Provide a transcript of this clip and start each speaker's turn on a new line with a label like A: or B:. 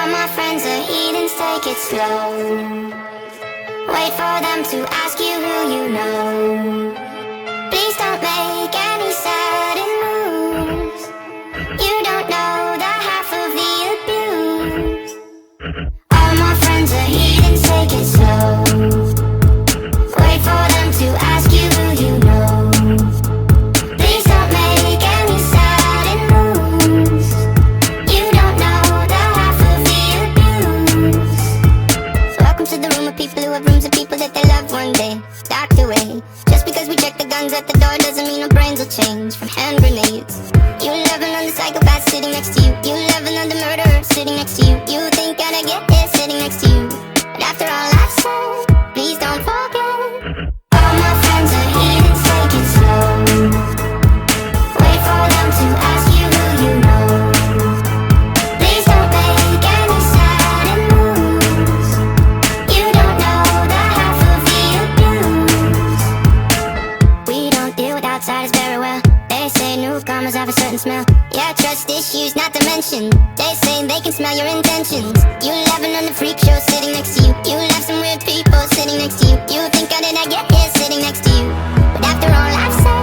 A: All my friends are heathens, take it slow. Wait for them to ask you who you know. Please don't make any sudden moves. You don't know the half of the abuse. All my friends are heathens, take it slow. Wait for them to ask you who you know. Please don't make any sudden moves. You don't know the half of the abuse. So welcome to the room of people who have rooms of people that they love one day docked away. Just because we check the guns at the door doesn't mean our brains will change from hand grenades. You love another psychopath sitting next to you. You love another murderer sitting next to you. You think I'd get here sitting next to you. But after all I've said, please don't forget. All my friends are heathens, take it slow. Wait for them to ask you who you know. Please don't make any sudden moves. You don't know the half of the abuse. We don't deal with outsiders very well. They say newcomers have a certain smell. Yeah, trust issues not to mention. They say they can smell your intentions. You laughing on the freak show sitting next to you. You love some weird people sitting next to you. You think how did I get here sitting next to you. But after all I've said,